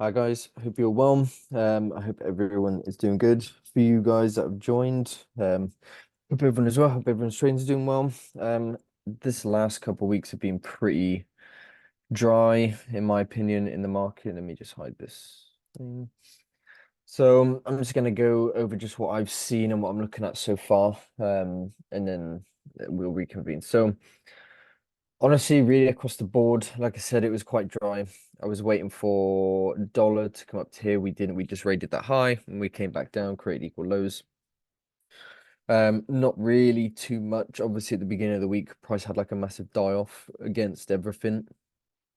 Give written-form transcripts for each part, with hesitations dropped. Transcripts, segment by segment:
Hi guys, hope you're well. I hope everyone is doing good. For you guys that have joined, hope everyone as well. Hope everyone's trading is doing well. This last couple of weeks have been pretty dry, in my opinion, in the market. Let me just hide this thing. So I'm just gonna go over just what I've seen and what I'm looking at so far, and then we'll reconvene. So. Honestly, really across the board, like I said, it was quite dry. I was waiting for dollar to come up to here. We didn't. We just raided that high and we came back down, created equal lows. Not really too much. Obviously, at the beginning of the week, price had like a massive die off against everything.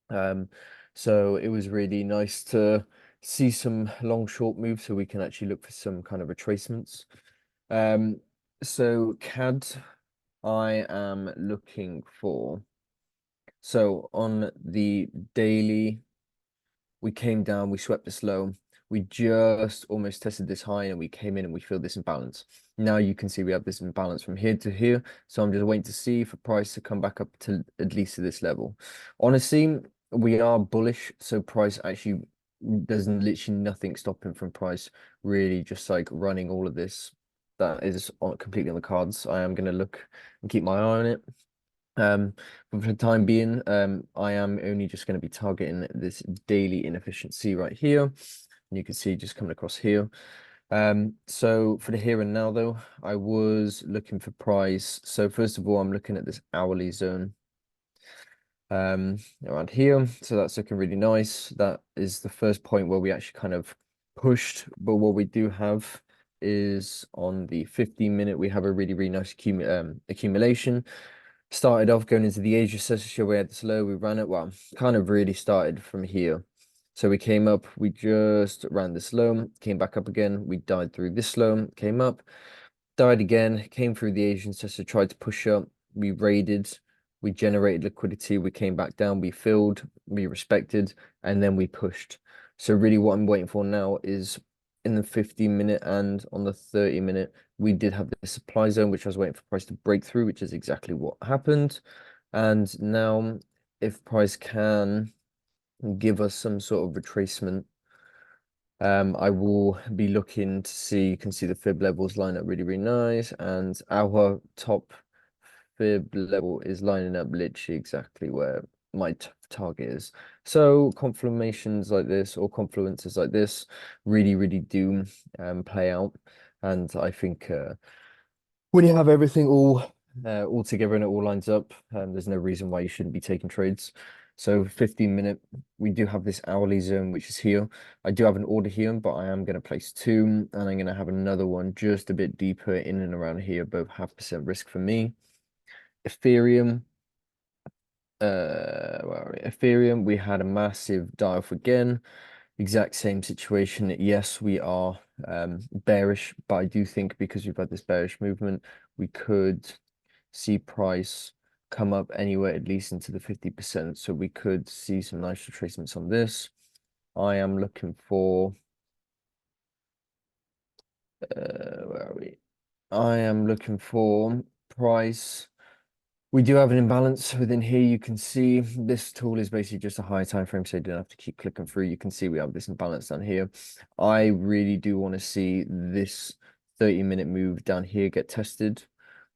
Um, so it was really nice to see some long short moves so we can actually look for some kind of retracements. Um, so CAD, I am looking for. So on the daily, we came down, we swept this low. We just almost tested this high and we came in and we feel this imbalance. Now you can see we have this imbalance from here to here. So I'm just waiting to see for price to come back up to at least to this level. Honestly, we are bullish. So price actually, there's literally nothing stopping from price really just like running all of this. That is completely on the cards. I am going to look and keep my eye on it. But for the time being, I am only just going to be targeting this daily inefficiency right here. And you can see just coming across here. So for the here and now, though, I was looking for price. So first of all, I'm looking at this hourly zone around here. So that's looking really nice. That is the first point where we actually kind of pushed. But what we do have is on the 15-minute, we have a really, really nice accumulation. Started off going into the Asia session, we had this low, we ran it. Well, kind of really started from here. So we came up, we just ran this low, came back up again. We died through this low, came up, died again, came through the Asian session, tried to push up. We raided, we generated liquidity, we came back down, we filled, we respected, and then we pushed. So really what I'm waiting for now is in the 15-minute and on the 30-minute, we did have the supply zone, which I was waiting for price to break through, which is exactly what happened. And now if price can give us some sort of retracement, I will be looking to see, you can see the fib levels line up really, really nice. And our top fib level is lining up literally exactly where my target is. So confirmations like this or confluences like this really, really do play out. And I think when you have everything all together and it all lines up, there's no reason why you shouldn't be taking trades. So 15-minute, we do have this hourly zone, which is here. I do have an order here, but I am going to place two, and I'm going to have another one just a bit deeper in and around here, both 0.5% risk for me. Ethereum, where are we? Ethereum, we had a massive dive again. Exact same situation. Yes, we are bearish, but I do think because we've had this bearish movement, we could see price come up anywhere at least into the 50%. So we could see some nice retracements on this. I am looking for where are we? I am looking for price. We do have an imbalance within here. You can see this tool is basically just a high time frame, so you don't have to keep clicking through. You can see we have this imbalance down here. I really do want to see this 30-minute move down here get tested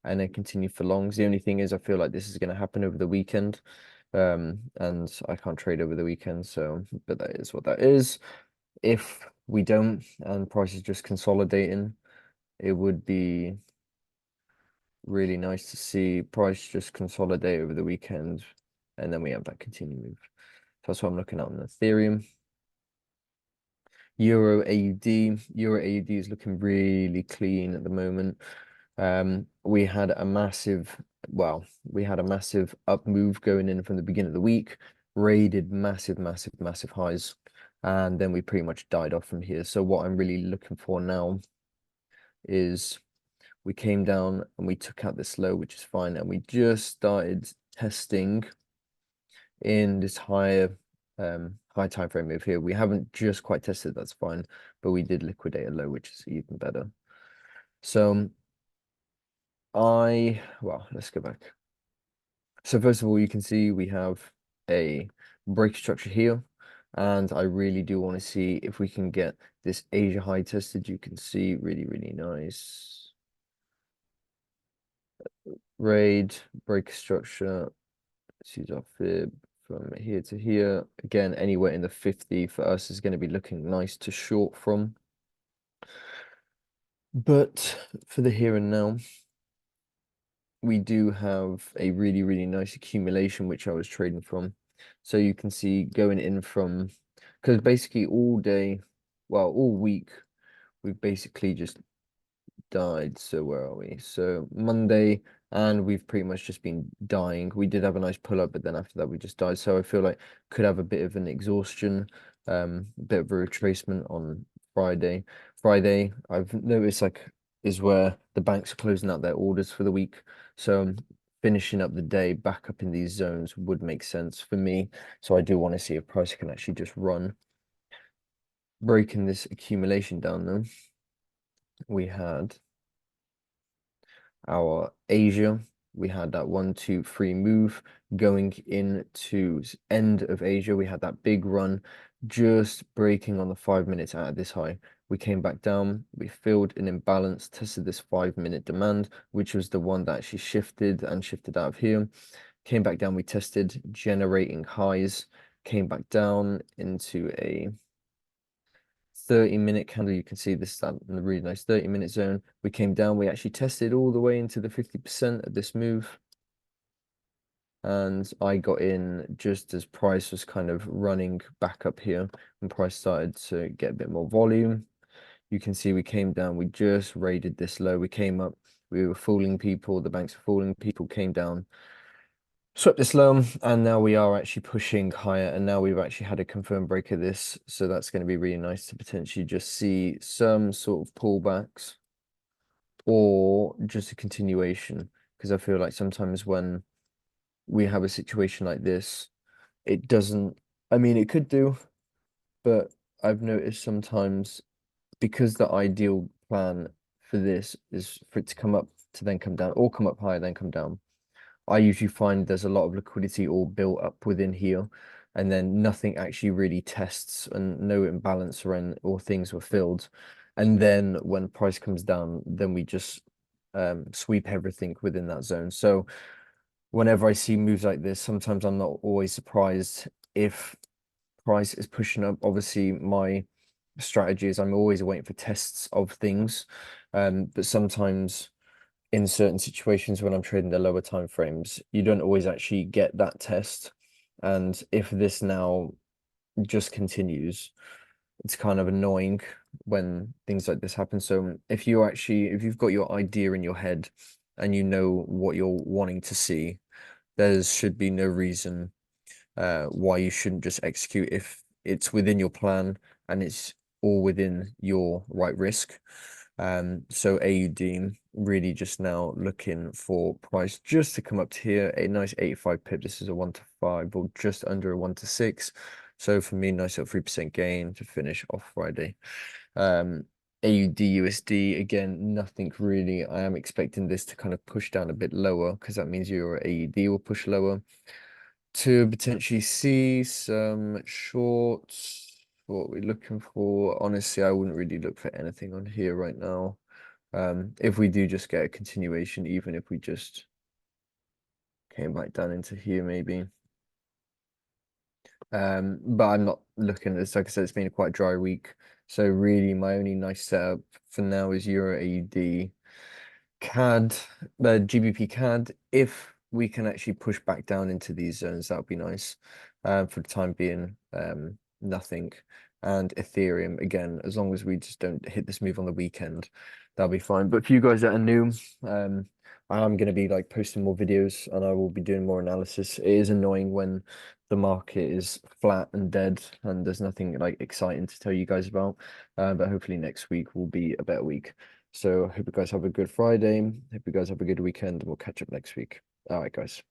and then continue for longs. The only thing is I feel like this is going to happen over the weekend. And I can't trade over the weekend, so but that is what that is. If we don't and price is just consolidating, it would be really nice to see price just consolidate over the weekend, and then we have that continued move. So that's what I'm looking at on Ethereum. Euro AUD. Euro AUD is looking really clean at the moment. We had a massive, well, we had a massive up move going in from the beginning of the week, raided massive, massive, massive highs, and then we pretty much died off from here. So what I'm really looking for now is we came down and we took out this low, which is fine. And we just started testing in this higher high time frame move here. We haven't just quite tested, that's fine, but we did liquidate a low, which is even better. So well, let's go back. So first of all, you can see we have a break structure here. And I really do want to see if we can get this Asia high tested. You can see really, really nice. Raid, break structure. Let's use our fib from here to here. Again, anywhere in the 50 for us is going to be looking nice to short from. But for the here and now, we do have a really, really nice accumulation, which I was trading from. So you can see going in from, because basically all day, well, all week, we've basically just died. So where are we? So Monday, and we've pretty much just been dying. We did have a nice pull up, but then after that we just died. So I feel like could have a bit of an exhaustion, a bit of a retracement on Friday. Friday, I've noticed like is where the banks are closing out their orders for the week. So finishing up the day back up in these zones would make sense for me. So I do want to see if price can actually just run. Breaking this accumulation down though, we had our Asia. We had that 1, 2, 3 move going into end of Asia. We had that big run, just breaking on the 5 minutes out of this high. We came back down, we filled an imbalance, tested this 5 minute demand, which was the one that actually shifted and shifted out of here. Came back down, we tested generating highs, came back down into a 30-minute candle. You can see this in the really nice 30-minute zone. We came down, we actually tested all the way into the 50% of this move. And I got in just as price was kind of running back up here and price started to get a bit more volume. You can see we came down, we just raided this low. We came up, we were fooling people, the banks were fooling people, came down, swept this low, and now we are actually pushing higher, and now we've actually had a confirmed break of this, so that's going to be really nice to potentially just see some sort of pullbacks or just a continuation, because I feel like sometimes when we have a situation like this, it doesn't, I mean, it could do, but I've noticed sometimes because the ideal plan for this is for it to come up to then come down, or come up higher, then come down. I usually find there's a lot of liquidity all built up within here, and then nothing actually really tests and no imbalance or things were filled. And then when price comes down, then we just sweep everything within that zone. So whenever I see moves like this, sometimes I'm not always surprised if price is pushing up. Obviously, my strategy is I'm always waiting for tests of things, but sometimes in certain situations when I'm trading the lower time frames, you don't always actually get that test. And if this now just continues, it's kind of annoying when things like this happen. So if you've got your idea in your head and you know what you're wanting to see, there should be no reason why you shouldn't just execute if it's within your plan and it's all within your right risk. So AUD really just now looking for price just to come up to here, a nice 85 pip. This is a 1 to 5 or just under a 1 to 6. So for me, nice little 3% gain to finish off Friday. AUD USD, again, nothing really. I am expecting this to kind of push down a bit lower because that means your AUD will push lower to potentially see some shorts. What we're looking for. Honestly, I wouldn't really look for anything on here right now. If we do just get a continuation, even if we just came back down into here, maybe. But I'm not looking at this. Like I said, it's been a quite dry week. So really, my only nice setup for now is Euro AUD, CAD, the GBP CAD. If we can actually push back down into these zones, that would be nice. For the time being, nothing. And Ethereum, again, as long as we just don't hit this move on the weekend, that'll be fine. But for you guys that are new, I am going to be like posting more videos and I will be doing more analysis. It is annoying when the market is flat and dead and there's nothing like exciting to tell you guys about. But hopefully next week will be a better week. So I hope you guys have a good Friday. Hope you guys have a good weekend. We'll catch up next week. All right, guys.